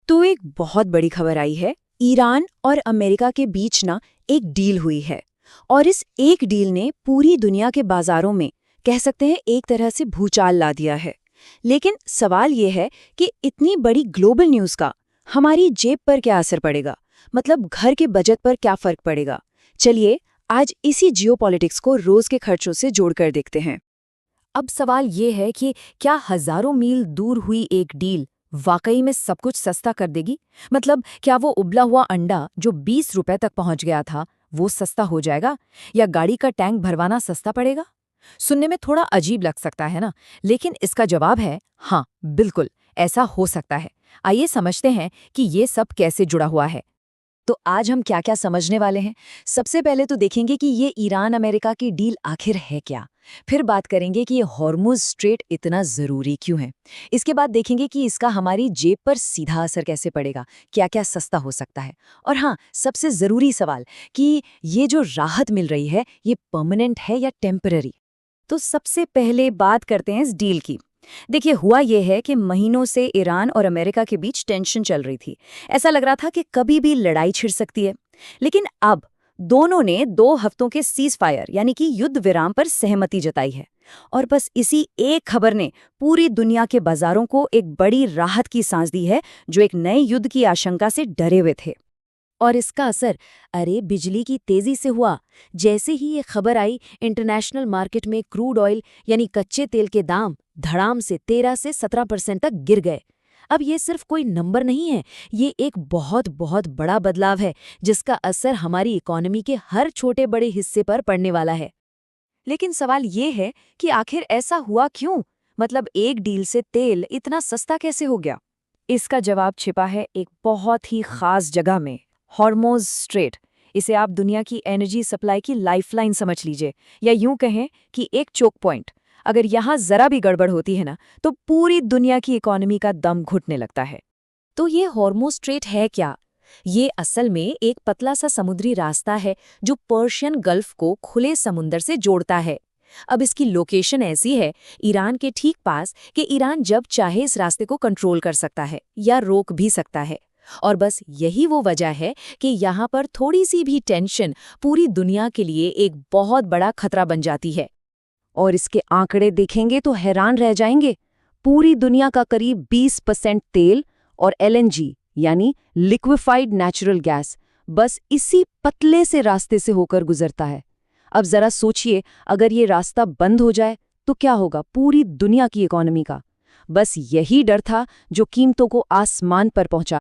तो एक बहुत बड़ी खबर आई है। ईरान और अमेरिका के बीच ना एक डील हुई है और इस एक डील ने पूरी दुनिया के बाजारों में कह सकते हैं एक तरह से भूचाल ला दिया है। लेकिन सवाल ये है कि इतनी बड़ी ग्लोबल न्यूज़ का हमारी जेब पर क्या असर पड़ेगा, मतलब घर के बजट पर क्या फर्क पड़ेगा। चलिए आज इसी जियोपॉलिटिक्स को रोज के खर्चों से जोड़कर देखते हैं। अब सवाल ये है कि क्या हजारों मील दूर हुई एक डील वाकई में सब कुछ सस्ता कर देगी? मतलब क्या वो उबला हुआ अंडा जो 20 रुपए तक पहुंच गया था वो सस्ता हो जाएगा, या गाड़ी का टैंक भरवाना सस्ता पड़ेगा? सुनने में थोड़ा अजीब लग सकता है ना, लेकिन इसका जवाब है हाँ, बिल्कुल ऐसा हो सकता है। आइए समझते हैं कि ये सब कैसे जुड़ा हुआ है। तो आज हम क्या क्या समझने वाले हैं। सबसे पहले तो देखेंगे कि ये ईरान अमेरिका की डील आखिर है क्या। फिर बात करेंगे कि ये हॉर्मुज़ स्ट्रेट इतना ज़रूरी क्यों है। इसके बाद देखेंगे कि इसका हमारी जेब पर सीधा असर कैसे पड़ेगा, क्या क्या सस्ता हो सकता है। और हाँ, सबसे ज़रूरी सवाल कि ये जो राहत मिल रही है ये परमानेंट है या टेम्पररी। तो सबसे पहले बात करते हैं इस डील की। देखिए, हुआ ये है कि महीनों से ईरान और अमेरिका के बीच टेंशन चल रही थी। ऐसा लग रहा था कि कभी भी लड़ाई छिड़ सकती है। लेकिन अब दोनों ने 2 हफ्तों के सीज फायर यानी कि युद्ध विराम पर सहमति जताई है। और बस इसी एक खबर ने पूरी दुनिया के बाजारों को एक बड़ी राहत की सांस दी है, जो एक नए युद्ध की आशंका से डरे हुए थे। और इसका असर बिजली की तेजी से हुआ। जैसे ही ये खबर आई, इंटरनेशनल मार्केट में क्रूड ऑयल यानी कच्चे तेल के दाम धड़ाम से 13 से 17% तक गिर गए। अब ये सिर्फ कोई नंबर नहीं है, ये एक बहुत बहुत बड़ा बदलाव है जिसका असर हमारी इकोनॉमी के हर छोटे बड़े हिस्से पर पड़ने वाला है। लेकिन सवाल ये है कि आखिर ऐसा हुआ क्यों? मतलब एक डील से तेल इतना सस्ता कैसे हो गया? इसका जवाब छिपा है एक बहुत ही खास जगह में, हॉर्मुज़ स्ट्रेट। इसे आप दुनिया की एनर्जी सप्लाई की लाइफलाइन समझ लीजिए, या यूं कहें कि एक चोक पॉइंट। अगर यहाँ जरा भी गड़बड़ होती है ना, तो पूरी दुनिया की इकोनॉमी का दम घुटने लगता है। तो ये हॉर्मुज़ स्ट्रेट है क्या? ये असल में एक पतला सा समुद्री रास्ता है जो पर्शियन गल्फ को खुले समुंदर से जोड़ता है। अब इसकी लोकेशन ऐसी है, ईरान के ठीक पास, कि ईरान जब चाहे इस रास्ते को कंट्रोल कर सकता है या रोक भी सकता है। और बस यही वो वजह है कि यहाँ पर थोड़ी सी भी टेंशन पूरी दुनिया के लिए एक बहुत बड़ा खतरा बन जाती है। और इसके आंकड़े देखेंगे तो हैरान रह जाएंगे। पूरी दुनिया का करीब 20% तेल और एलएनजी यानी लिक्विफाइड नेचुरल गैस बस इसी पतले से रास्ते से होकर गुजरता है। अब जरा सोचिए, अगर ये रास्ता बंद हो जाए तो क्या होगा पूरी दुनिया की इकोनॉमी का। बस यही डर था जो कीमतों को आसमान पर पहुंचा।